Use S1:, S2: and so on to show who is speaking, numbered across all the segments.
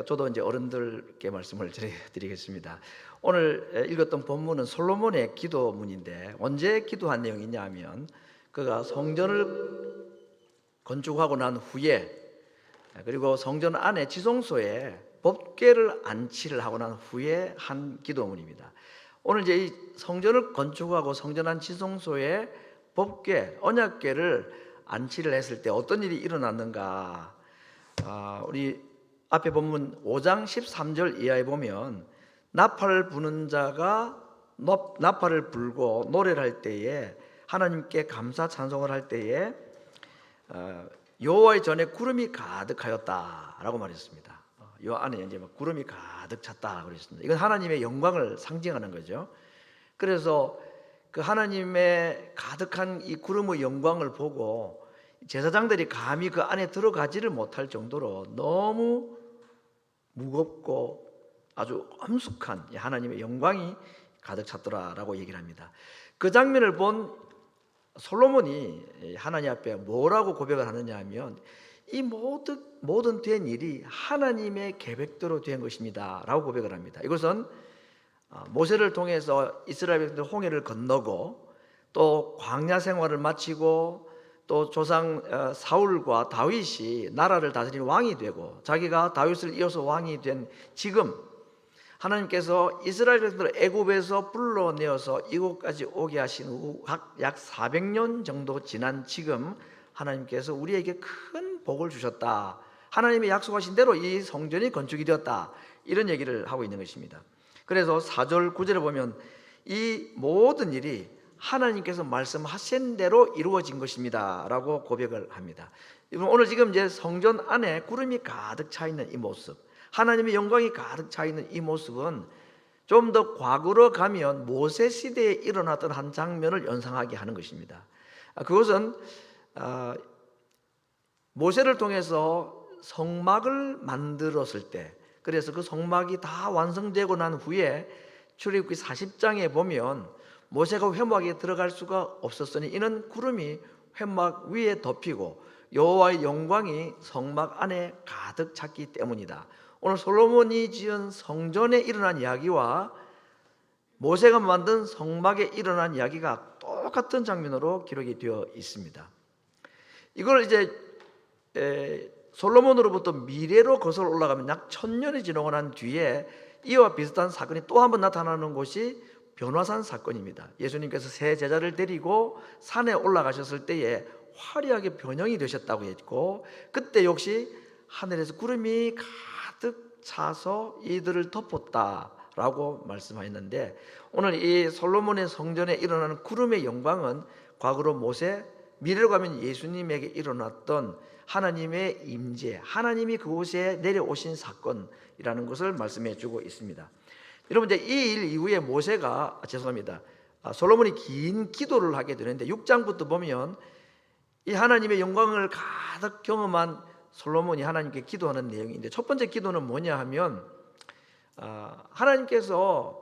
S1: 저도 이제 어른들께 말씀을 드리겠습니다. 오늘 읽었던 본문은 솔로몬의 기도문인데 언제 기도한 내용이냐 하면 그가 성전을 건축하고 난 후에 그리고 성전 안에 지성소에 법궤를 안치를 하고 난 후에 한 기도문입니다. 오늘 이제 이 성전을 건축하고 성전 안 지성소에 법궤, 언약궤를 안치를 했을 때 어떤 일이 일어났는가? 우리 앞에 본문 5장 13절 이하에 보면 나팔을 부는 자가 나팔을 불고 노래를 할 때에 하나님께 감사 찬송을 할 때에 여호와의 전에 구름이 가득하였다라고 말했습니다. 요 안에 이제 막 구름이 가득 찼다 그랬습니다. 이건 하나님의 영광을 상징하는 거죠. 그래서 그 하나님의 가득한 이 구름의 영광을 보고 제사장들이 감히 그 안에 들어가지를 못할 정도로 너무 무겁고 아주 엄숙한 하나님의 영광이 가득 찼더라라고 얘기를 합니다. 그 장면을 본 솔로몬이 하나님 앞에 뭐라고 고백을 하느냐 하면 이 모든 된 일이 하나님의 계획대로 된 것입니다 라고 고백을 합니다. 이것은 모세를 통해서 이스라엘 백성들 홍해를 건너고 또 광야 생활을 마치고 또 조상 사울과 다윗이 나라를 다스리는 왕이 되고 자기가 다윗을 이어서 왕이 된 지금 하나님께서 이스라엘 백성들을 애굽에서 불러내어서 이곳까지 오게 하신 후 약 400년 정도 지난 지금 하나님께서 우리에게 큰 복을 주셨다. 하나님의 약속하신 대로 이 성전이 건축이 되었다. 이런 얘기를 하고 있는 것입니다. 그래서 4절 9절에 보면 이 모든 일이 하나님께서 말씀하신 대로 이루어진 것입니다 라고 고백을 합니다. 오늘 지금 이제 성전 안에 구름이 가득 차 있는 이 모습, 하나님의 영광이 가득 차 있는 이 모습은 좀 더 과거로 가면 모세 시대에 일어났던 한 장면을 연상하게 하는 것입니다. 그것은 모세를 통해서 성막을 만들었을 때, 그래서 그 성막이 다 완성되고 난 후에 출애굽기 40장에 보면 모세가 회막에 들어갈 수가 없었으니 이는 구름이 회막 위에 덮이고 여호와의 영광이 성막 안에 가득 찼기 때문이다. 오늘 솔로몬이 지은 성전에 일어난 이야기와 모세가 만든 성막에 일어난 이야기가 똑같은 장면으로 기록이 되어 있습니다. 이걸 이제 솔로몬으로부터 미래로 거슬러 올라가면 약 1000년이 지나고 난 뒤에 이와 비슷한 사건이 또 한 번 나타나는 곳이 변화산 사건입니다. 예수님께서 세 제자를 데리고 산에 올라가셨을 때에 화려하게 변형이 되셨다고 했고 그때 역시 하늘에서 구름이 가득 차서 이들을 덮었다라고 말씀하였는데 오늘 이 솔로몬의 성전에 일어나는 구름의 영광은 과거로 모세, 미래로 가면 예수님에게 일어났던 하나님의 임재, 하나님이 그곳에 내려오신 사건이라는 것을 말씀해 주고 있습니다. 여러분 이제 이 일 이후에 솔로몬이 긴 기도를 하게 되는데 6장부터 보면 이 하나님의 영광을 가득 경험한 솔로몬이 하나님께 기도하는 내용인데 첫 번째 기도는 뭐냐 하면 하나님께서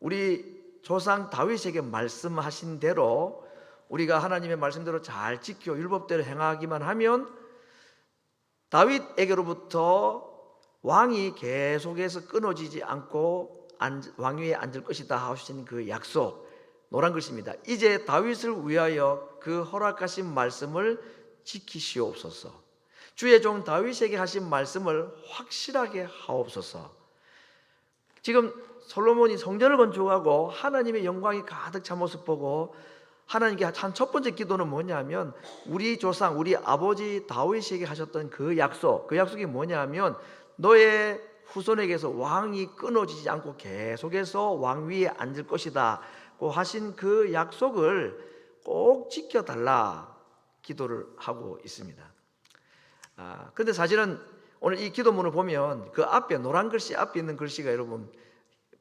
S1: 우리 조상 다윗에게 말씀하신 대로 우리가 하나님의 말씀대로 잘 지켜 율법대로 행하기만 하면 다윗에게로부터 왕이 계속해서 끊어지지 않고 왕위에 앉을 것이다 하신 그 약속 노란 글씨입니다. 이제 다윗을 위하여 그 허락하신 말씀을 지키시옵소서. 주의 종 다윗에게 하신 말씀을 확실하게 하옵소서. 지금 솔로몬이 성전을 건축하고 하나님의 영광이 가득 찬 모습 보고 하나님께 한 첫 번째 기도는 뭐냐면 우리 조상 우리 아버지 다윗에게 하셨던 그 약속이 뭐냐면 너의 후손에게서 왕이 끊어지지 않고 계속해서 왕위에 앉을 것이다 고 하신 그 약속을 꼭 지켜달라 기도를 하고 있습니다. 그런데 사실은 오늘 이 기도문을 보면 그 앞에 노란 글씨 앞에 있는 글씨가 여러분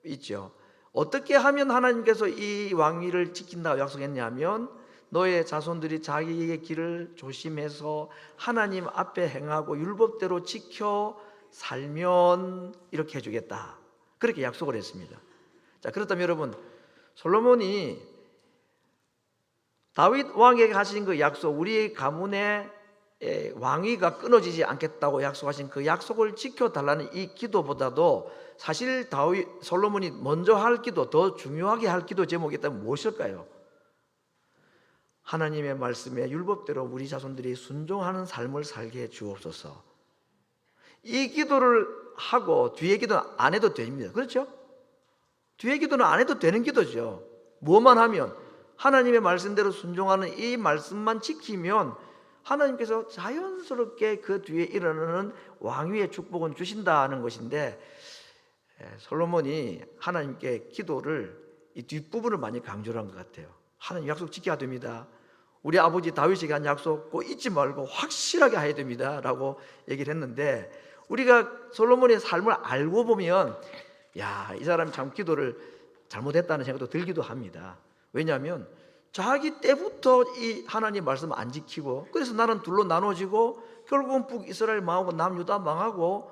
S1: 있죠. 어떻게 하면 하나님께서 이 왕위를 지킨다고 약속했냐면 너의 자손들이 자기의 길을 조심해서 하나님 앞에 행하고 율법대로 지켜 살면 이렇게 해주겠다 그렇게 약속을 했습니다. 자, 그렇다면 여러분 솔로몬이 다윗 왕에게 하신 그 약속 우리 가문의 왕위가 끊어지지 않겠다고 약속하신 그 약속을 지켜달라는 이 기도보다도 사실 솔로몬이 먼저 할 기도, 더 중요하게 할 기도 제목이 있다면 무엇일까요? 하나님의 말씀에 율법대로 우리 자손들이 순종하는 삶을 살게 해 주옵소서. 이 기도를 하고 뒤에 기도는 안 해도 됩니다. 그렇죠? 뒤에 기도는 안 해도 되는 기도죠. 뭐만 하면 하나님의 말씀대로 순종하는 이 말씀만 지키면 하나님께서 자연스럽게 그 뒤에 일어나는 왕위의 축복은 주신다는 것인데, 솔로몬이 하나님께 기도를 이 뒷부분을 많이 강조를 한 것 같아요. 하나님 약속 지켜야 됩니다. 우리 아버지 다윗에게 한 약속 꼭 잊지 말고 확실하게 해야 됩니다 라고 얘기를 했는데, 우리가 솔로몬의 삶을 알고 보면 이 사람이 참 기도를 잘못했다는 생각도 들기도 합니다. 왜냐하면 자기 때부터 이 하나님 말씀 안 지키고, 그래서 나는 둘로 나눠지고 결국은 북이스라엘 망하고 남유다 망하고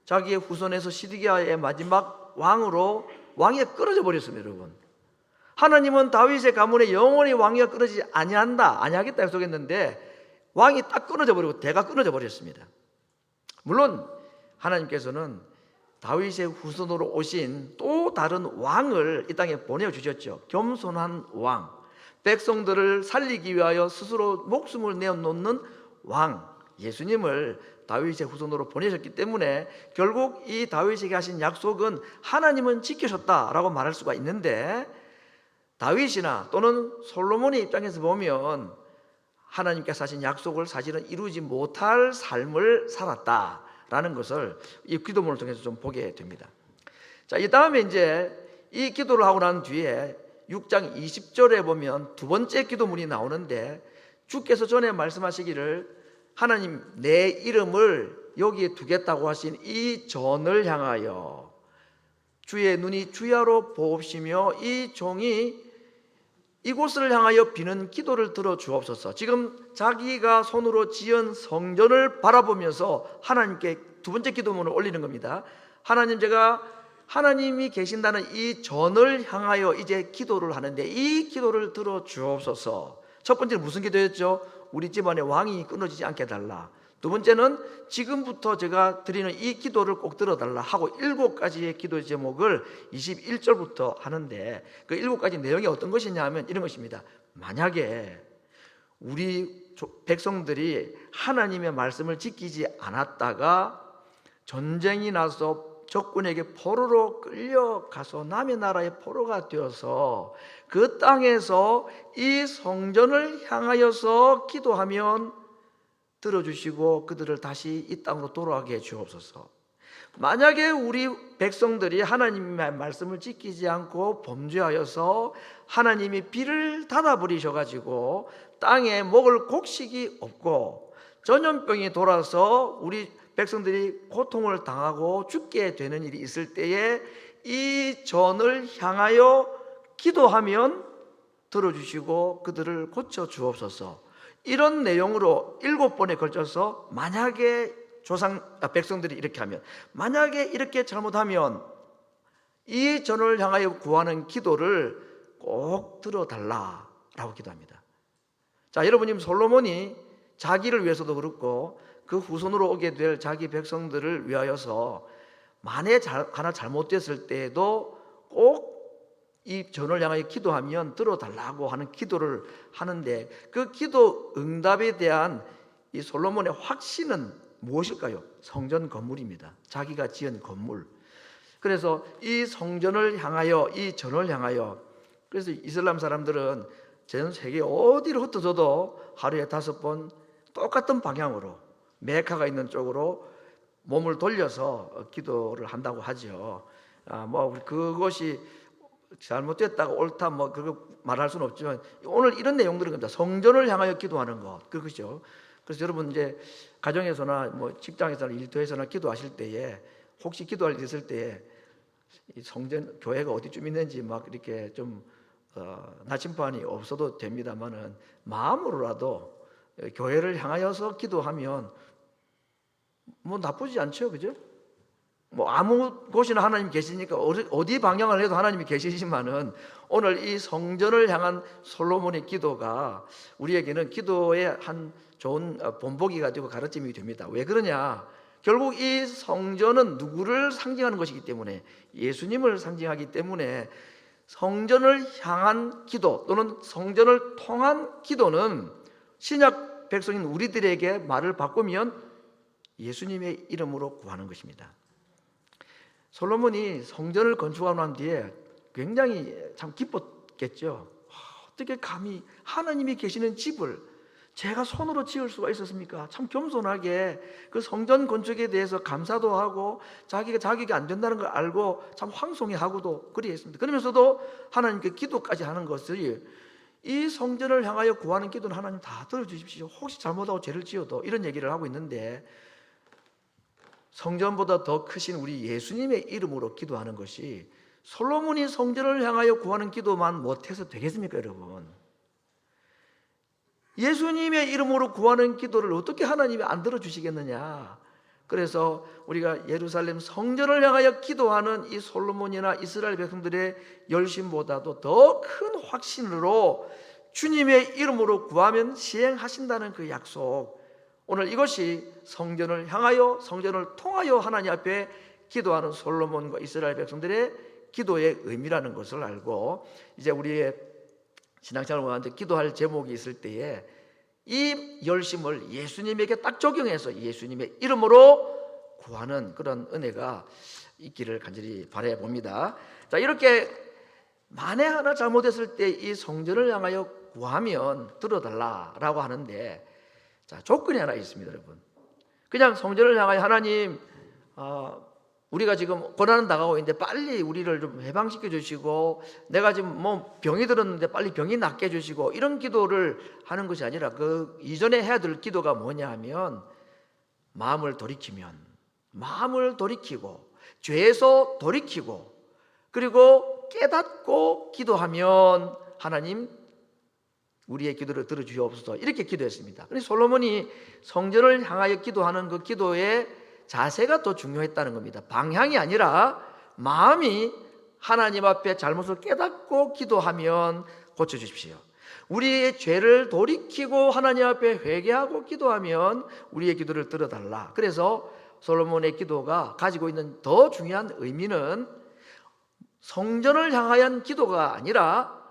S1: 자기의 후손에서 시드기야의 마지막 왕위에 끊어져 버렸습니다. 여러분, 하나님은 다윗의 가문에 영원히 왕위가 끊어지지 아니하겠다 약속했는데 왕이 딱 끊어져 버리고 대가 끊어져 버렸습니다. 물론 하나님께서는 다윗의 후손으로 오신 또 다른 왕을 이 땅에 보내주셨죠. 겸손한 왕, 백성들을 살리기 위하여 스스로 목숨을 내어놓는 왕 예수님을 다윗의 후손으로 보내셨기 때문에 결국 이 다윗에게 하신 약속은 하나님은 지키셨다라고 말할 수가 있는데, 다윗이나 또는 솔로몬의 입장에서 보면 하나님께서 하신 약속을 사실은 이루지 못할 삶을 살았다라는 것을 이 기도문을 통해서 좀 보게 됩니다. 자, 이 다음에 이제 이 기도를 하고 난 뒤에 6장 20절에 보면 두 번째 기도문이 나오는데, 주께서 전에 말씀하시기를 하나님 내 이름을 여기에 두겠다고 하신 이 전을 향하여 주의 눈이 주야로 보옵시며 이 종이 이곳을 향하여 비는 기도를 들어 주옵소서. 지금 자기가 손으로 지은 성전을 바라보면서 하나님께 두 번째 기도문을 올리는 겁니다. 하나님, 제가 하나님이 계신다는 이 전을 향하여 이제 기도를 하는데 이 기도를 들어 주옵소서. 첫 번째는 무슨 기도였죠? 우리 집안에 왕이 끊어지지 않게 해달라. 두 번째는 지금부터 제가 드리는 이 기도를 꼭 들어달라 하고 7가지의 기도 제목을 21절부터 하는데, 그 7가지 내용이 어떤 것이냐 하면 이런 것입니다. 만약에 우리 백성들이 하나님의 말씀을 지키지 않았다가 전쟁이 나서 적군에게 포로로 끌려가서 남의 나라의 포로가 되어서 그 땅에서 이 성전을 향하여서 기도하면 들어주시고 그들을 다시 이 땅으로 돌아가게 해 주옵소서. 만약에 우리 백성들이 하나님의 말씀을 지키지 않고 범죄하여서 하나님이 비를 닫아버리셔가지고 땅에 먹을 곡식이 없고 전염병이 돌아서 우리 백성들이 고통을 당하고 죽게 되는 일이 있을 때에 이 전을 향하여 기도하면 들어주시고 그들을 고쳐 주옵소서. 이런 내용으로 7번에 걸쳐서 만약에 백성들이 이렇게 하면, 만약에 이렇게 잘못하면 이 전을 향하여 구하는 기도를 꼭 들어달라라고 기도합니다. 자, 여러분, 솔로몬이 자기를 위해서도 그렇고 그 후손으로 오게 될 자기 백성들을 위하여서 만에 하나 잘못됐을 때에도 꼭 이 전을 향하여 기도하면 들어달라고 하는 기도를 하는데, 그 기도 응답에 대한 이 솔로몬의 확신은 무엇일까요? 성전 건물입니다. 자기가 지은 건물. 그래서 이 성전을 향하여, 이 전을 향하여, 그래서 이슬람 사람들은 전 세계 어디를 흩어져도 하루에 5번 똑같은 방향으로 메카가 있는 쪽으로 몸을 돌려서 기도를 한다고 하죠. 그것이 잘못됐다고 옳다 그거 말할 수는 없지만 오늘 이런 내용들은 겁니다. 성전을 향하여 기도하는 것, 그것이죠. 그래서 여러분 이제 가정에서나 직장에서나 일터에서나 기도하실 때에 혹시 기도할 일 있을 때에 이 성전 교회가 어디쯤 있는지 이렇게 좀 나침반이 없어도 됩니다만은 마음으로라도 교회를 향하여서 기도하면 나쁘지 않죠, 그죠? 뭐 아무 곳이나 하나님 계시니까 어디 방향을 해도 하나님이 계시지만은 오늘 이 성전을 향한 솔로몬의 기도가 우리에게는 기도의 한 좋은 본보기가 되고 가르침이 됩니다. 왜 그러냐? 결국 이 성전은 누구를 상징하는 것이기 때문에, 예수님을 상징하기 때문에 성전을 향한 기도 또는 성전을 통한 기도는 신약 백성인 우리들에게 말을 바꾸면 예수님의 이름으로 구하는 것입니다. 솔로몬이 성전을 건축하고 난 뒤에 굉장히 참 기뻤겠죠. 어떻게 감히 하나님이 계시는 집을 제가 손으로 지을 수가 있었습니까? 참 겸손하게 그 성전 건축에 대해서 감사도 하고 자기가 자격이 안 된다는 걸 알고 참 황송해하고도 그리했습니다. 그러면서도 하나님께 기도까지 하는 것을, 이 성전을 향하여 구하는 기도는 하나님 다 들어주십시오. 혹시 잘못하고 죄를 지어도, 이런 얘기를 하고 있는데, 성전보다 더 크신 우리 예수님의 이름으로 기도하는 것이 솔로몬이 성전을 향하여 구하는 기도만 못해서 되겠습니까, 여러분? 예수님의 이름으로 구하는 기도를 어떻게 하나님이 안 들어주시겠느냐? 그래서 우리가 예루살렘 성전을 향하여 기도하는 이 솔로몬이나 이스라엘 백성들의 열심보다도 더 큰 확신으로 주님의 이름으로 구하면 시행하신다는 그 약속, 오늘 이것이 성전을 향하여 성전을 통하여 하나님 앞에 기도하는 솔로몬과 이스라엘 백성들의 기도의 의미라는 것을 알고, 이제 우리의 신앙생활을 하는데 기도할 제목이 있을 때에 이 열심을 예수님에게 딱 적용해서 예수님의 이름으로 구하는 그런 은혜가 있기를 간절히 바라봅니다. 봅니다. 자, 이렇게 만에 하나 잘못했을 때 이 성전을 향하여 구하면 들어달라라고 하는데, 자, 조건이 하나 있습니다, 여러분. 그냥 성전을 향하여 하나님, 우리가 지금 고난은 당하고 있는데 빨리 우리를 좀 해방시켜 주시고, 내가 지금 뭐 병이 들었는데 빨리 병이 낫게 해주시고, 이런 기도를 하는 것이 아니라 그 이전에 해야 될 기도가 뭐냐 하면, 마음을 돌이키고 죄에서 돌이키고 그리고 깨닫고 기도하면 하나님 우리의 기도를 들어주시옵소서, 이렇게 기도했습니다. 그래서 솔로몬이 성전을 향하여 기도하는 그 기도의 자세가 더 중요했다는 겁니다. 방향이 아니라 마음이 하나님 앞에 잘못을 깨닫고 기도하면 고쳐주십시오. 우리의 죄를 돌이키고 하나님 앞에 회개하고 기도하면 우리의 기도를 들어달라. 그래서 솔로몬의 기도가 가지고 있는 더 중요한 의미는 성전을 향한 기도가 아니라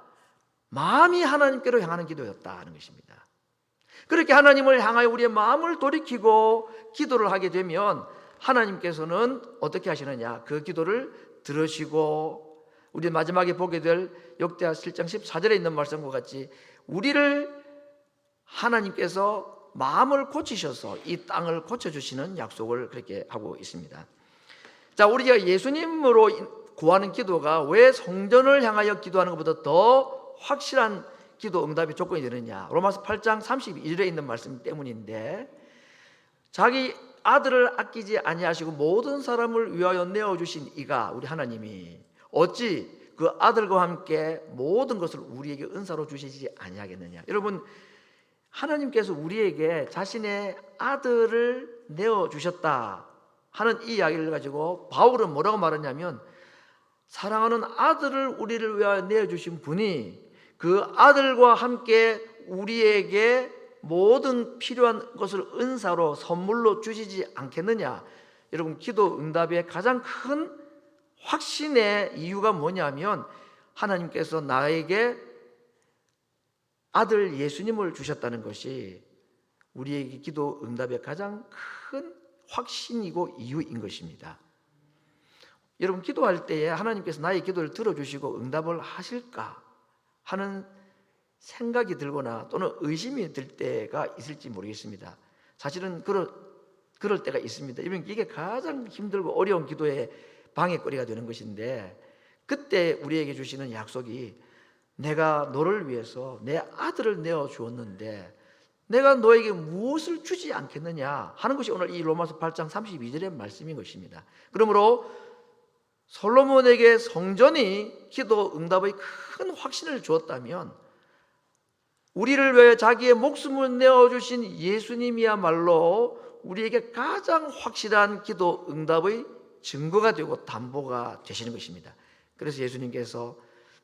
S1: 마음이 하나님께로 향하는 기도였다는 것입니다. 그렇게 하나님을 향하여 우리의 마음을 돌이키고 기도를 하게 되면 하나님께서는 어떻게 하시느냐, 그 기도를 들으시고, 우리 마지막에 보게 될 역대하 7장 14절에 있는 말씀과 같이 우리를 하나님께서 마음을 고치셔서 이 땅을 고쳐주시는 약속을 그렇게 하고 있습니다. 자, 우리가 예수님으로 구하는 기도가 왜 성전을 향하여 기도하는 것보다 더 확실한 기도 응답의 조건이 되느냐, 로마서 8장 32절에 있는 말씀 때문인데, 자기 아들을 아끼지 아니하시고 모든 사람을 위하여 내어주신 이가, 우리 하나님이 어찌 그 아들과 함께 모든 것을 우리에게 은사로 주시지 아니하겠느냐. 여러분, 하나님께서 우리에게 자신의 아들을 내어주셨다 하는 이 이야기를 가지고 바울은 뭐라고 말하냐면, 사랑하는 아들을 우리를 위하여 내어주신 분이 그 아들과 함께 우리에게 모든 필요한 것을 은사로 선물로 주시지 않겠느냐. 여러분, 기도 응답의 가장 큰 확신의 이유가 뭐냐면, 하나님께서 나에게 아들 예수님을 주셨다는 것이 우리에게 기도 응답의 가장 큰 확신이고 이유인 것입니다. 여러분, 기도할 때에 하나님께서 나의 기도를 들어주시고 응답을 하실까 하는 생각이 들거나 또는 의심이 들 때가 있을지 모르겠습니다. 사실은 그럴 때가 있습니다. 이게 가장 힘들고 어려운 기도의 방해거리가 되는 것인데, 그때 우리에게 주시는 약속이, 내가 너를 위해서 내 아들을 내어주었는데 내가 너에게 무엇을 주지 않겠느냐 하는 것이 오늘 이 로마서 8장 32절의 말씀인 것입니다. 그러므로 솔로몬에게 성전이 기도 응답의 큰 확신을 주었다면, 우리를 위해 자기의 목숨을 내어주신 예수님이야말로 우리에게 가장 확실한 기도 응답의 증거가 되고 담보가 되시는 것입니다. 그래서 예수님께서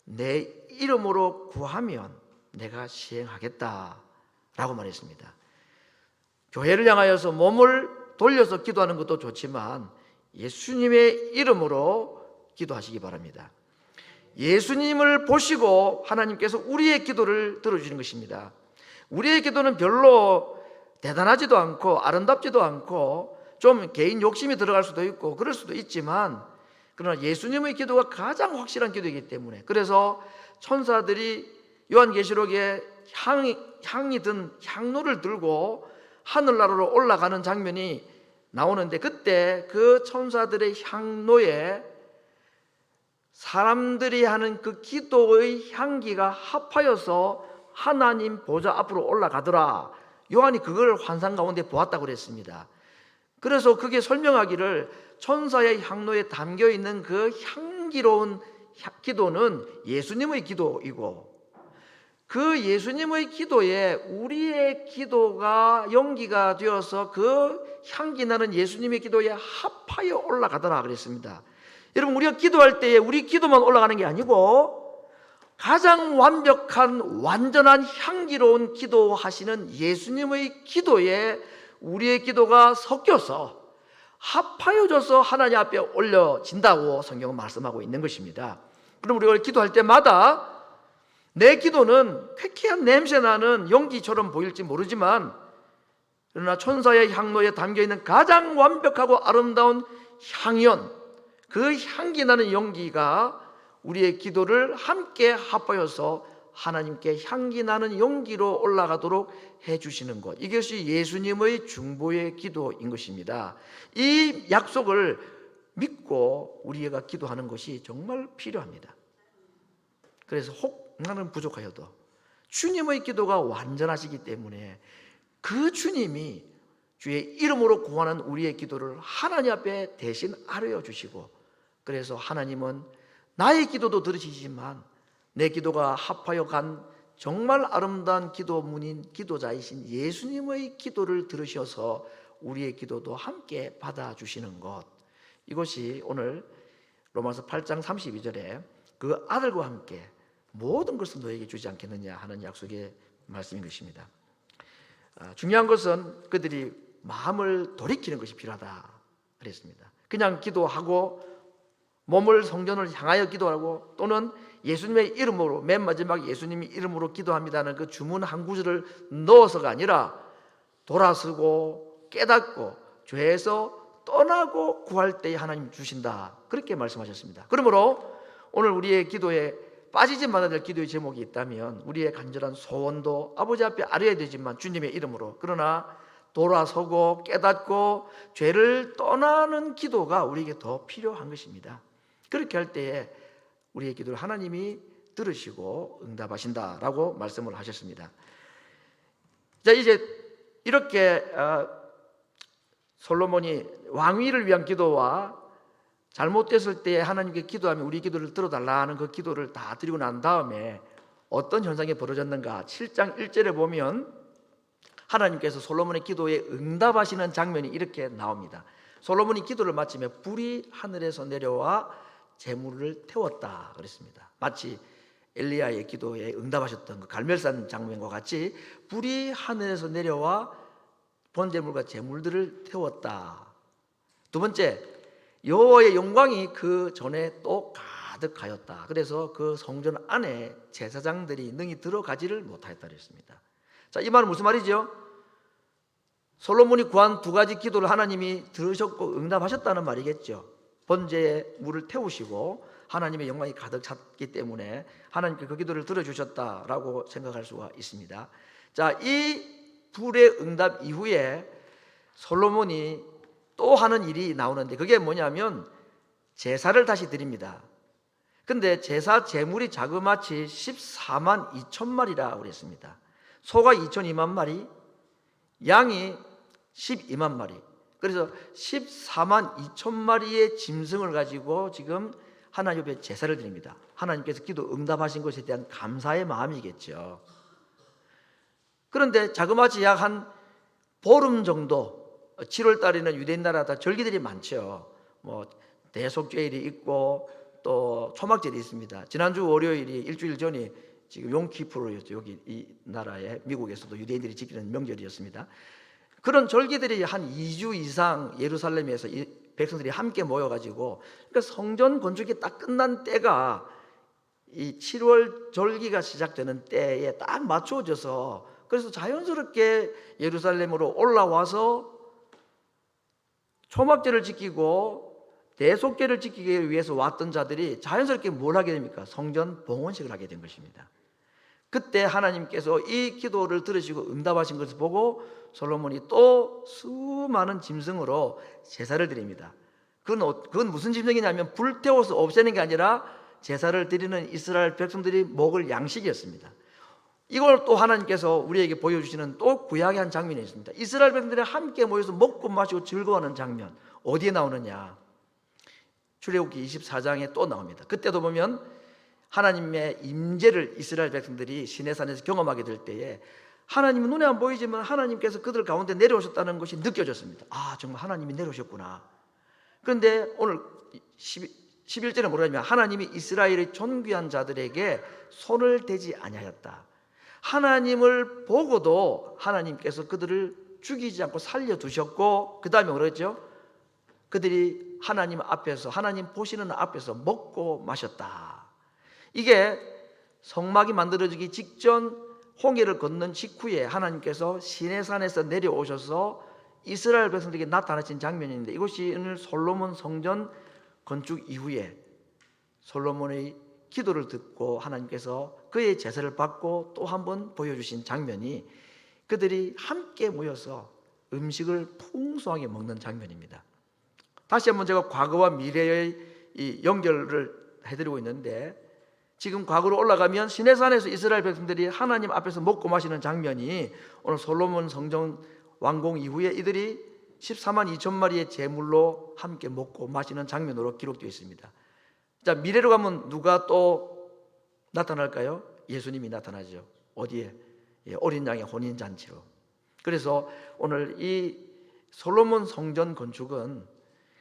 S1: 내 이름으로 구하면 내가 시행하겠다라고 말했습니다. 교회를 향하여서 몸을 돌려서 기도하는 것도 좋지만 예수님의 이름으로 기도하시기 바랍니다. 예수님을 보시고 하나님께서 우리의 기도를 들어주시는 것입니다. 우리의 기도는 별로 대단하지도 않고 아름답지도 않고 좀 개인 욕심이 들어갈 수도 있고 그럴 수도 있지만, 그러나 예수님의 기도가 가장 확실한 기도이기 때문에, 그래서 천사들이 요한계시록에 향이 든 향로를 들고 하늘나라로 올라가는 장면이 나오는데, 그때 그 천사들의 향로에 사람들이 하는 그 기도의 향기가 합하여서 하나님 보좌 앞으로 올라가더라. 요한이 그걸 환상 가운데 보았다고 그랬습니다. 그래서 그게 설명하기를 천사의 향로에 담겨있는 그 향기로운 기도는 예수님의 기도이고, 그 예수님의 기도에 우리의 기도가 연기가 되어서 그 향기 나는 예수님의 기도에 합하여 올라가더라 그랬습니다. 여러분, 우리가 기도할 때에 우리 기도만 올라가는 게 아니고 가장 완벽한 완전한 향기로운 기도하시는 예수님의 기도에 우리의 기도가 섞여서 합하여져서 하나님 앞에 올려진다고 성경은 말씀하고 있는 것입니다. 그럼 우리가 기도할 때마다 내 기도는 쾌쾌한 냄새나는 연기처럼 보일지 모르지만, 그러나 천사의 향로에 담겨있는 가장 완벽하고 아름다운 향연, 그 향기 나는 연기가 우리의 기도를 함께 합하여서 하나님께 향기 나는 연기로 올라가도록 해주시는 것, 이것이 예수님의 중보의 기도인 것입니다. 이 약속을 믿고 우리가 기도하는 것이 정말 필요합니다. 그래서 혹 나는 부족하여도 주님의 기도가 완전하시기 때문에 그 주님이 주의 이름으로 구하는 우리의 기도를 하나님 앞에 대신 아뢰어 주시고, 그래서 하나님은 나의 기도도 들으시지만 내 기도가 합하여 간 정말 아름다운 기도문인 기도자이신 예수님의 기도를 들으셔서 우리의 기도도 함께 받아주시는 것, 이것이 오늘 로마서 8장 32절에 그 아들과 함께 모든 것을 너에게 주지 않겠느냐 하는 약속의 말씀인 것입니다. 중요한 것은 그들이 마음을 돌이키는 것이 필요하다 그랬습니다. 그냥 기도하고 몸을 성전을 향하여 기도하고 또는 예수님의 이름으로, 맨 마지막 예수님의 이름으로 기도합니다는 그 주문 한 구절을 넣어서가 아니라 돌아서고 깨닫고 죄에서 떠나고 구할 때에 하나님 주신다, 그렇게 말씀하셨습니다. 그러므로 오늘 우리의 기도에 빠지지 말아야 될 기도의 제목이 있다면 우리의 간절한 소원도 아버지 앞에 아뢰어야 되지만 주님의 이름으로, 그러나 돌아서고 깨닫고 죄를 떠나는 기도가 우리에게 더 필요한 것입니다. 그렇게 할 때에 우리의 기도를 하나님이 들으시고 응답하신다라고 말씀을 하셨습니다. 자, 이제 이렇게 솔로몬이 왕위를 위한 기도와 잘못됐을 때 하나님께 기도하면 우리 기도를 들어달라는 그 기도를 다 드리고 난 다음에 어떤 현상이 벌어졌는가, 7장 1절에 보면 하나님께서 솔로몬의 기도에 응답하시는 장면이 이렇게 나옵니다. 솔로몬이 기도를 마치며 불이 하늘에서 내려와 재물을 태웠다 그랬습니다. 마치 엘리야의 기도에 응답하셨던 그 갈멜산 장면과 같이 불이 하늘에서 내려와 번제물과 제물들을 태웠다. 두 번째, 여호와의 영광이 그 전에 또 가득하였다. 그래서 그 성전 안에 제사장들이 능히 들어가지를 못하였다 그랬습니다. 자, 이 말은 무슨 말이죠? 솔로몬이 구한 두 가지 기도를 하나님이 들으셨고 응답하셨다는 말이겠죠. 번제의 물을 태우시고 하나님의 영광이 가득 찼기 때문에 하나님께 그 기도를 들어주셨다라고 생각할 수가 있습니다. 자, 이 불의 응답 이후에 솔로몬이 또 하는 일이 나오는데, 그게 뭐냐면 제사를 다시 드립니다. 근데 제사 제물이 자그마치 14만 2천 마리라고 그랬습니다. 소가 2,200만 마리, 양이 12만 마리. 그래서 14만 2천 마리의 짐승을 가지고 지금 하나님 옆에 제사를 드립니다. 하나님께서 기도 응답하신 것에 대한 감사의 마음이겠죠. 그런데 자그마치 약 한 보름 정도, 7월 달에는 유대인 나라 다 절기들이 많죠. 뭐 대속죄일이 있고 또 초막절이 있습니다. 지난주 월요일이 일주일 전이 지금 용키푸르였죠. 여기 이 나라에 미국에서도 유대인들이 지키는 명절이었습니다. 그런 절기들이 한 2주 이상 예루살렘에서 이 백성들이 함께 모여가지고, 그러니까 성전 건축이 딱 끝난 때가 이 7월 절기가 시작되는 때에 딱 맞춰져서, 그래서 자연스럽게 예루살렘으로 올라와서 초막절을 지키고 대속죄를 지키기 위해서 왔던 자들이 자연스럽게 뭘 하게 됩니까? 성전 봉헌식을 하게 된 것입니다. 그때 하나님께서 이 기도를 들으시고 응답하신 것을 보고 솔로몬이 또 수많은 짐승으로 제사를 드립니다. 그건 무슨 짐승이냐면 불태워서 없애는 게 아니라 제사를 드리는 이스라엘 백성들이 먹을 양식이었습니다. 이걸 또 하나님께서 우리에게 보여주시는 또 구약의 한 장면이 있습니다. 이스라엘 백성들이 함께 모여서 먹고 마시고 즐거워하는 장면, 어디에 나오느냐? 출애굽기 24장에 또 나옵니다. 그때도 보면 하나님의 임재를 이스라엘 백성들이 시내산에서 경험하게 될 때에 하나님은 눈에 안 보이지만 하나님께서 그들 가운데 내려오셨다는 것이 느껴졌습니다. 아, 정말 하나님이 내려오셨구나. 그런데 오늘 11절에 뭐라 하냐면 하나님이 이스라엘의 존귀한 자들에게 손을 대지 아니하였다. 하나님을 보고도 하나님께서 그들을 죽이지 않고 살려두셨고, 그 다음에 뭐랬죠? 그들이 하나님 앞에서, 하나님 보시는 앞에서 먹고 마셨다. 이게 성막이 만들어지기 직전 홍해를 건넌 직후에 하나님께서 시내산에서 내려오셔서 이스라엘 백성들에게 나타나신 장면인데, 이것이 오늘 솔로몬 성전 건축 이후에 솔로몬의 기도를 듣고 하나님께서 그의 제사를 받고 또 한 번 보여주신 장면이 그들이 함께 모여서 음식을 풍성하게 먹는 장면입니다. 다시 한번 제가 과거와 미래의 이 연결을 해드리고 있는데, 지금 과거로 올라가면 시내산에서 이스라엘 백성들이 하나님 앞에서 먹고 마시는 장면이 오늘 솔로몬 성전 완공 이후에 이들이 14만 2천 마리의 제물로 함께 먹고 마시는 장면으로 기록되어 있습니다. 자, 미래로 가면 누가 또 나타날까요? 예수님이 나타나죠. 어디에? 어린 양의 혼인잔치로. 그래서 오늘 이 솔로몬 성전 건축은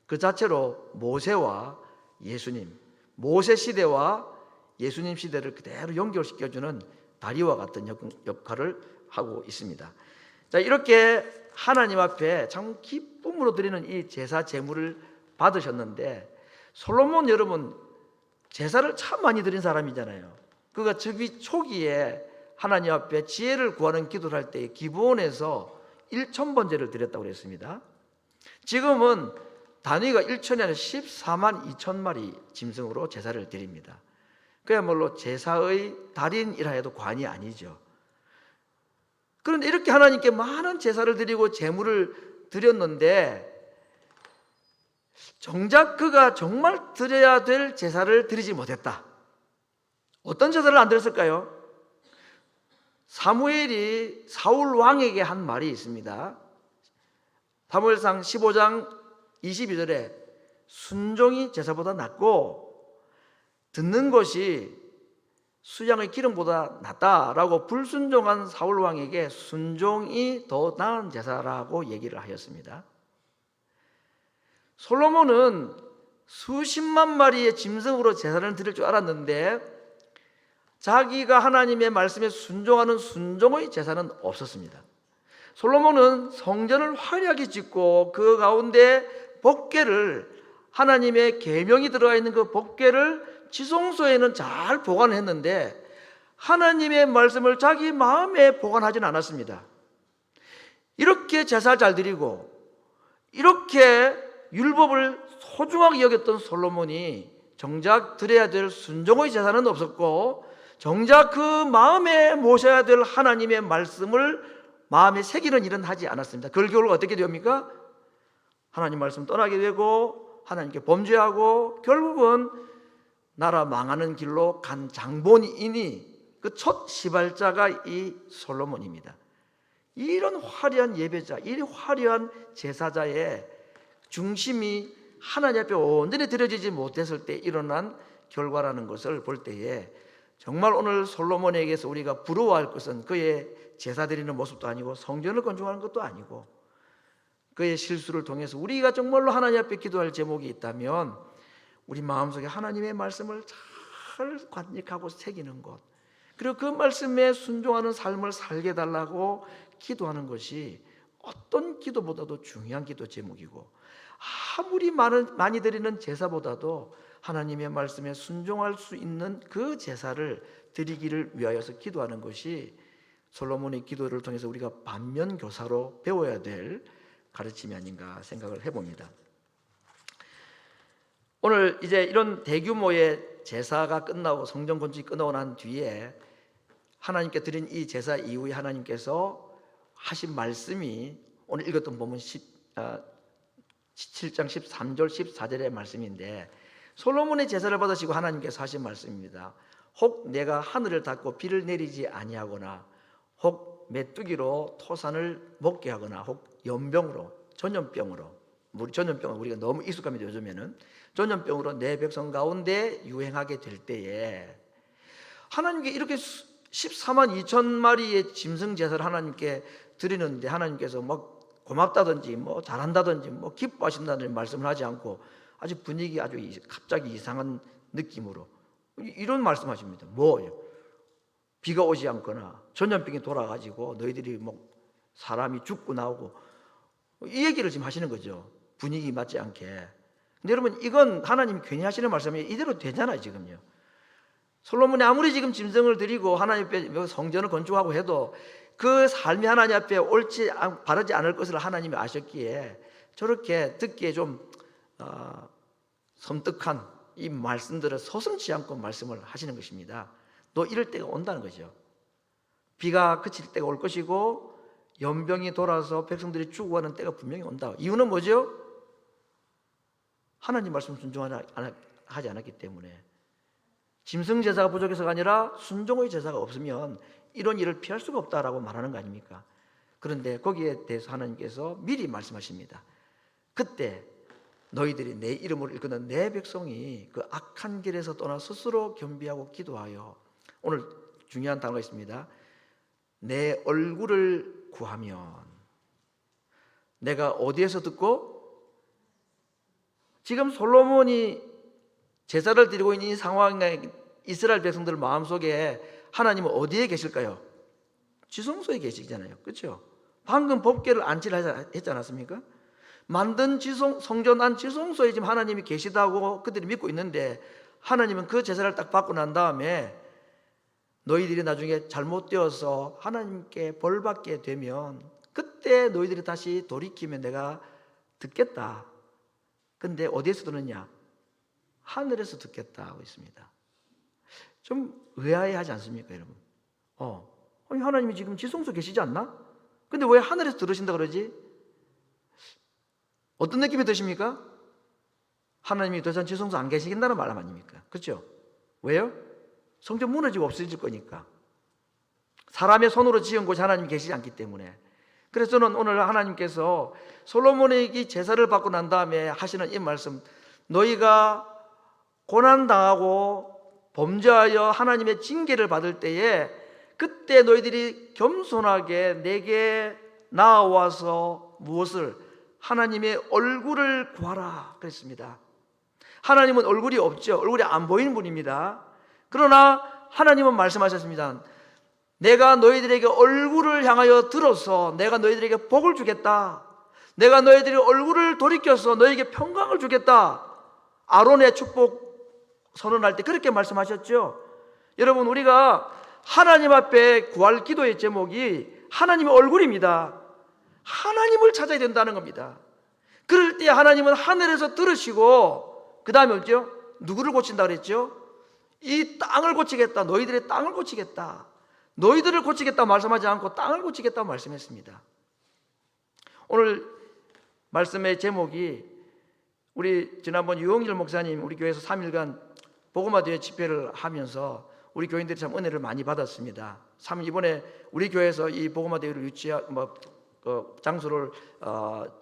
S1: 그 자체로 모세와 예수님, 모세 시대와 예수님 시대를 그대로 연결시켜주는 다리와 같은 역할을 하고 있습니다. 자, 이렇게 하나님 앞에 참 기쁨으로 드리는 이 제사 제물을 받으셨는데, 솔로몬 여러분 제사를 참 많이 드린 사람이잖아요. 그가 초기에 하나님 앞에 지혜를 구하는 기도를 할 때 기브온에서 1,000번제를 드렸다고 그랬습니다. 지금은 단위가 1천이 아니라 14만 2천 마리 짐승으로 제사를 드립니다. 그야말로 제사의 달인이라 해도 과언이 아니죠. 그런데 이렇게 하나님께 많은 제사를 드리고 제물을 드렸는데 정작 그가 정말 드려야 될 제사를 드리지 못했다. 어떤 제사를 안 드렸을까요? 사무엘이 사울 왕에게 한 말이 있습니다. 사무엘상 15장 22절에 순종이 제사보다 낫고 듣는 것이 수양의 기름보다 낫다라고 불순종한 사울 왕에게 순종이 더 나은 제사라고 얘기를 하였습니다. 솔로몬은 수십만 마리의 짐승으로 제사를 드릴 줄 알았는데 자기가 하나님의 말씀에 순종하는 순종의 제사는 없었습니다. 솔로몬은 성전을 화려하게 짓고 그 가운데 법궤를, 하나님의 계명이 들어가 있는 그 법궤를 지성소에는 잘 보관했는데 하나님의 말씀을 자기 마음에 보관하지는 않았습니다. 이렇게 제사를 잘 드리고 이렇게 율법을 소중하게 여겼던 솔로몬이 정작 드려야 될 순종의 제사는 없었고, 정작 그 마음에 모셔야 될 하나님의 말씀을 마음에 새기는 일은 하지 않았습니다. 그 결국 어떻게 됩니까? 하나님 말씀 떠나게 되고 하나님께 범죄하고 결국은 나라 망하는 길로 간 장본인이 그 첫 시발자가 이 솔로몬입니다. 이런 화려한 예배자, 이 화려한 제사자의 중심이 하나님 앞에 온전히 드려지지 못했을 때 일어난 결과라는 것을 볼 때에 정말 오늘 솔로몬에게서 우리가 부러워할 것은 그의 제사 드리는 모습도 아니고 성전을 건축하는 것도 아니고, 그의 실수를 통해서 우리가 정말로 하나님 앞에 기도할 제목이 있다면 우리 마음속에 하나님의 말씀을 잘 간직하고 새기는 것, 그리고 그 말씀에 순종하는 삶을 살게 달라고 기도하는 것이 어떤 기도보다도 중요한 기도 제목이고, 아무리 많이 드리는 제사보다도 하나님의 말씀에 순종할 수 있는 그 제사를 드리기를 위하여서 기도하는 것이 솔로몬의 기도를 통해서 우리가 반면교사로 배워야 될 가르침이 아닌가 생각을 해봅니다. 오늘 이제 이런 대규모의 제사가 끝나고 성전 건축이 끝나고 난 뒤에 하나님께 드린 이 제사 이후에 하나님께서 하신 말씀이 오늘 읽었던 본문 17장 13절 14절의 말씀인데, 솔로몬의 제사를 받으시고 하나님께서 하신 말씀입니다. 혹 내가 하늘을 닫고 비를 내리지 아니하거나, 혹 메뚜기로 토산을 먹게 하거나, 혹 연병으로 전염병으로, 전염병은 우리가 너무 익숙합니다. 요즘에는 전염병으로 내 백성 가운데 유행하게 될 때에, 하나님께 이렇게 14만 2천 마리의 짐승 제사를 하나님께 드리는데 하나님께서 막 고맙다든지 뭐 잘한다든지 뭐 기뻐하신다는 말씀을 하지 않고 아주 분위기 아주 갑자기 이상한 느낌으로 이런 말씀하십니다. 뭐예요? 비가 오지 않거나 전염병이 돌아가지고 너희들이 뭐 사람이 죽고 나오고, 이 얘기를 지금 하시는 거죠. 분위기 맞지 않게. 근데 여러분, 이건 하나님이 괜히 하시는 말씀이 이대로 되잖아요. 지금요, 솔로몬이 아무리 지금 짐승을 드리고 하나님 앞에 성전을 건축하고 해도 그 삶이 하나님 앞에 옳지 바르지 않을 것을 하나님이 아셨기에 저렇게 듣기에 좀 섬뜩한 이 말씀들을 서슴지 않고 말씀을 하시는 것입니다. 또 이럴 때가 온다는 거죠. 비가 그칠 때가 올 것이고 연병이 돌아서 백성들이 죽어가는 때가 분명히 온다. 이유는 뭐죠? 하나님 말씀 순종하지 않았기 때문에. 짐승 제사가 부족해서가 아니라 순종의 제사가 없으면 이런 일을 피할 수가 없다라고 말하는 거 아닙니까? 그런데 거기에 대해서 하나님께서 미리 말씀하십니다. 그때 너희들이 내 이름으로 일컫는 내 백성이 그 악한 길에서 떠나 스스로 겸비하고 기도하여, 오늘 중요한 단어가 있습니다. 내 얼굴을 구하면. 내가 어디에서 듣고? 지금 솔로몬이 제사를 드리고 있는 이 상황에 이스라엘 백성들 마음속에 하나님은 어디에 계실까요? 지성소에 계시잖아요. 그렇죠? 방금 법궤를 안치를 했지 않았습니까? 만든 성전 안 지성소에 지금 하나님이 계시다고 그들이 믿고 있는데, 하나님은 그 제사를 딱 받고 난 다음에 너희들이 나중에 잘못되어서 하나님께 벌받게 되면 그때 너희들이 다시 돌이키면 내가 듣겠다. 근데 어디에서 듣느냐? 하늘에서 듣겠다 하고 있습니다. 좀 의아해하지 않습니까, 여러분? 아니, 하나님이 지금 지성소 계시지 않나? 근데 왜 하늘에서 들으신다 그러지? 어떤 느낌이 드십니까? 하나님이 더 이상 지성소 안 계시긴다는 말 아닙니까? 그렇죠? 왜요? 성전 무너지고 없어질 거니까. 사람의 손으로 지은 곳이 하나님이 계시지 않기 때문에. 그래서 저는 오늘 하나님께서 솔로몬에게 제사를 받고 난 다음에 하시는 이 말씀, 너희가 고난당하고 범죄하여 하나님의 징계를 받을 때에 그때 너희들이 겸손하게 내게 나와서 무엇을? 하나님의 얼굴을 구하라 그랬습니다. 하나님은 얼굴이 없죠. 얼굴이 안 보이는 분입니다. 그러나 하나님은 말씀하셨습니다. 내가 너희들에게 얼굴을 향하여 들어서 내가 너희들에게 복을 주겠다. 내가 너희들의 얼굴을 돌이켜서 너희에게 평강을 주겠다. 아론의 축복 선언할 때 그렇게 말씀하셨죠. 여러분, 우리가 하나님 앞에 구할 기도의 제목이 하나님의 얼굴입니다. 하나님을 찾아야 된다는 겁니다. 그럴 때 하나님은 하늘에서 들으시고 그 다음에 뭐죠? 누구를 고친다 그랬죠? 이 땅을 고치겠다. 너희들의 땅을 고치겠다. 너희들을 고치겠다 말씀하지 않고 땅을 고치겠다 말씀했습니다. 오늘 말씀의 제목이, 우리 지난번 유홍일 목사님 우리 교회에서 3일간 복음화 대회 집회를 하면서 우리 교인들이 참 은혜를 많이 받았습니다. 참 이번에 우리 교회에서 이 복음화 대회를 장소를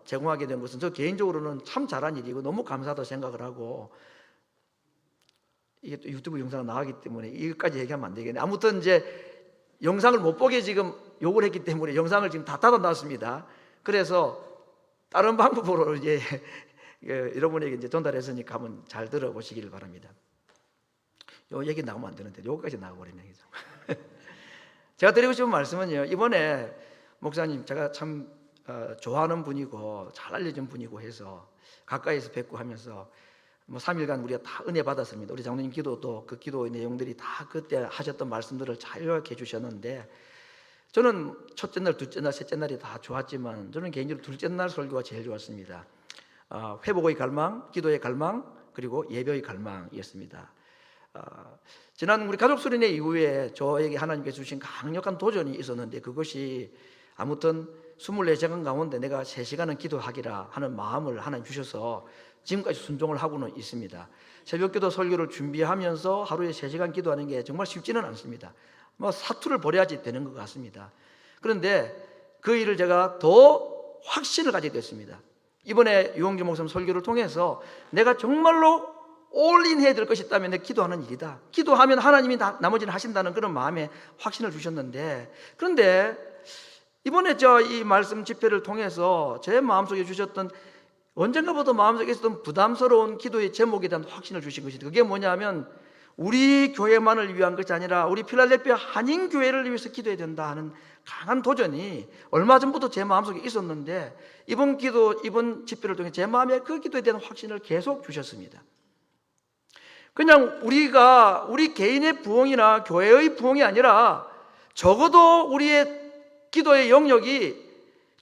S1: 제공하게 된 것은 저 개인적으로는 참 잘한 일이고 너무 감사하다고 생각을 하고, 이게 또 유튜브 영상 나가기 때문에 이것까지 얘기하면 안 되겠네. 아무튼 이제 영상을 못 보게 지금 요구를 했기 때문에 영상을 지금 다 닫아놨습니다. 그래서 다른 방법으로 이제 여러분에게 이제 전달했으니까 한번 잘 들어보시기를 바랍니다. 요 얘기 나오면 안 되는데 요거까지 나와버리네. 제가 드리고 싶은 말씀은요, 이번에 목사님 제가 참 좋아하는 분이고 잘 알려진 분이고 해서 가까이서 뵙고 하면서 뭐 3일간 우리가 다 은혜 받았습니다. 우리 장로님 기도도 그 기도의 내용들이 다 그때 하셨던 말씀들을 잘 요약해 주셨는데, 저는 첫째 날, 둘째 날, 셋째 날이 다 좋았지만 저는 개인적으로 둘째 날 설교가 제일 좋았습니다. 회복의 갈망, 기도의 갈망, 그리고 예배의 갈망이었습니다. 지난 우리 가족 수련회 이후에 저에게 하나님께서 주신 강력한 도전이 있었는데, 그것이 아무튼 24시간 가운데 내가 3시간은 기도하기라 하는 마음을 하나님 주셔서 지금까지 순종을 하고는 있습니다. 새벽기도 설교를 준비하면서 하루에 3시간 기도하는 게 정말 쉽지는 않습니다. 뭐 사투를 벌여야지 되는 것 같습니다. 그런데 그 일을 제가 더 확신을 가지게 됐습니다. 이번에 유홍주 목사님 설교를 통해서 내가 정말로 올인 해야 될 것이 있다면 내 기도하는 일이다. 기도하면 하나님이 나머지는 하신다는 그런 마음에 확신을 주셨는데, 그런데 이번에 저 이 말씀 집회를 통해서 제 마음속에 주셨던, 언젠가부터 마음속에 있었던 부담스러운 기도의 제목에 대한 확신을 주신 것이다. 그게 뭐냐면 우리 교회만을 위한 것이 아니라 우리 필라델피아 한인교회를 위해서 기도해야 된다 하는 강한 도전이 얼마 전부터 제 마음속에 있었는데, 이번 집회를 통해 제 마음에 그 기도에 대한 확신을 계속 주셨습니다. 그냥 우리 개인의 부흥이나 교회의 부흥이 아니라 적어도 우리의 기도의 영역이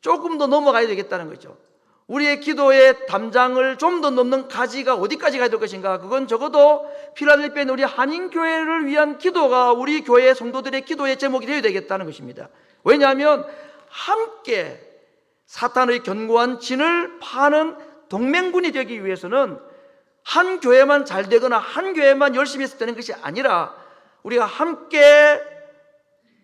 S1: 조금 더 넘어가야 되겠다는 거죠. 우리의 기도의 담장을 좀 더 넘는 가지가 어디까지 가야 될 것인가? 그건 적어도 필라델피아의 우리 한인교회를 위한 기도가 우리 교회 성도들의 기도의 제목이 되어야 되겠다는 것입니다. 왜냐하면 함께 사탄의 견고한 진을 파는 동맹군이 되기 위해서는 한 교회만 잘 되거나 한 교회만 열심히 해서 되는 것이 아니라 우리가 함께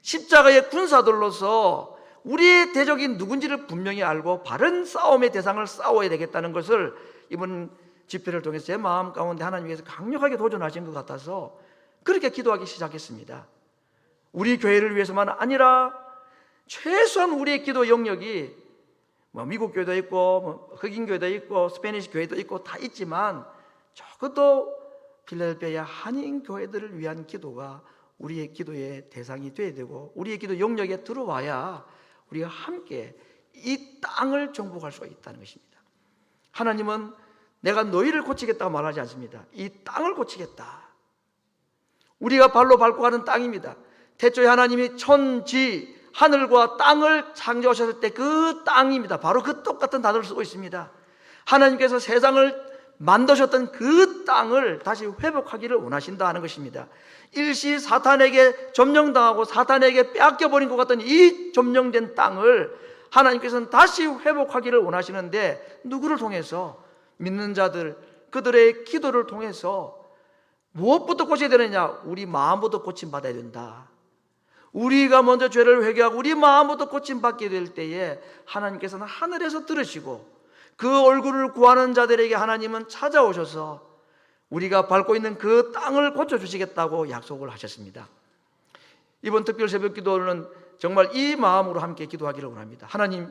S1: 십자가의 군사들로서 우리의 대적이 누군지를 분명히 알고 바른 싸움의 대상을 싸워야 되겠다는 것을 이번 집회를 통해서 제 마음 가운데 하나님께서 강력하게 도전하신 것 같아서 그렇게 기도하기 시작했습니다. 우리 교회를 위해서만 아니라 최소한 우리의 기도 영역이 뭐 미국 교회도 있고 뭐 흑인 교회도 있고 스페니시 교회도 있고 다 있지만 적어도 필라델피아 한인 교회들을 위한 기도가 우리의 기도의 대상이 되어야 되고 우리의 기도 영역에 들어와야 우리가 함께 이 땅을 정복할 수가 있다는 것입니다. 하나님은 내가 너희를 고치겠다고 말하지 않습니다. 이 땅을 고치겠다. 우리가 발로 밟고 가는 땅입니다. 태초에 하나님이 천지 하늘과 땅을 창조하셨을 때 그 땅입니다. 바로 그 똑같은 단어를 쓰고 있습니다. 하나님께서 세상을 만드셨던 그 땅을 다시 회복하기를 원하신다 하는 것입니다. 일시 사탄에게 점령당하고 사탄에게 빼앗겨버린 것 같던 이 점령된 땅을 하나님께서는 다시 회복하기를 원하시는데, 누구를 통해서? 믿는 자들, 그들의 기도를 통해서. 무엇부터 고쳐야 되느냐? 우리 마음부터 고침받아야 된다. 우리가 먼저 죄를 회개하고 우리 마음부터 고침받게 될 때에 하나님께서는 하늘에서 들으시고 그 얼굴을 구하는 자들에게 하나님은 찾아오셔서 우리가 밟고 있는 그 땅을 고쳐주시겠다고 약속을 하셨습니다. 이번 특별 새벽 기도는 정말 이 마음으로 함께 기도하기를 원합니다. 하나님,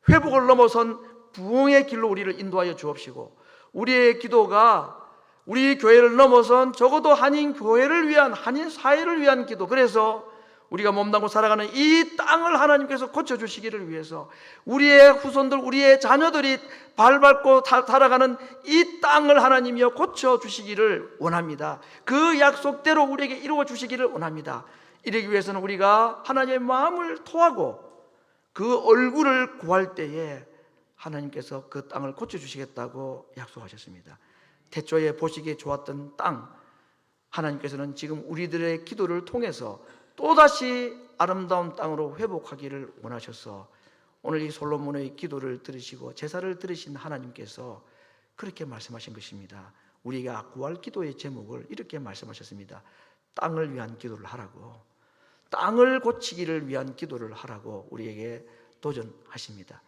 S1: 회복을 넘어선 부흥의 길로 우리를 인도하여 주옵시고 우리의 기도가 우리 교회를 넘어선 적어도 한인 교회를 위한, 한인 사회를 위한 기도, 그래서 우리가 몸담고 살아가는 이 땅을 하나님께서 고쳐주시기를 위해서 우리의 후손들, 우리의 자녀들이 발 밟고 살아가는 이 땅을 하나님이여 고쳐주시기를 원합니다. 그 약속대로 우리에게 이루어 주시기를 원합니다. 이러기 위해서는 우리가 하나님의 마음을 토하고 그 얼굴을 구할 때에 하나님께서 그 땅을 고쳐주시겠다고 약속하셨습니다. 태초에 보시기에 좋았던 땅, 하나님께서는 지금 우리들의 기도를 통해서 또다시 아름다운 땅으로 회복하기를 원하셔서 오늘 이 솔로몬의 기도를 들으시고 제사를 들으신 하나님께서 그렇게 말씀하신 것입니다. 우리가 구할 기도의 제목을 이렇게 말씀하셨습니다. 땅을 위한 기도를 하라고, 땅을 고치기를 위한 기도를 하라고 우리에게 도전하십니다.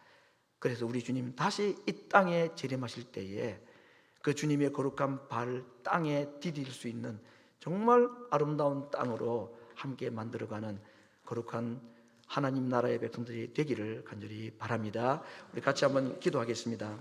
S1: 그래서 우리 주님 다시 이 땅에 재림하실 때에 그 주님의 거룩한 발 땅에 디딜 수 있는 정말 아름다운 땅으로 함께 만들어가는 거룩한 하나님 나라의 백성들이 되기를 간절히 바랍니다. 우리 같이 한번 기도하겠습니다.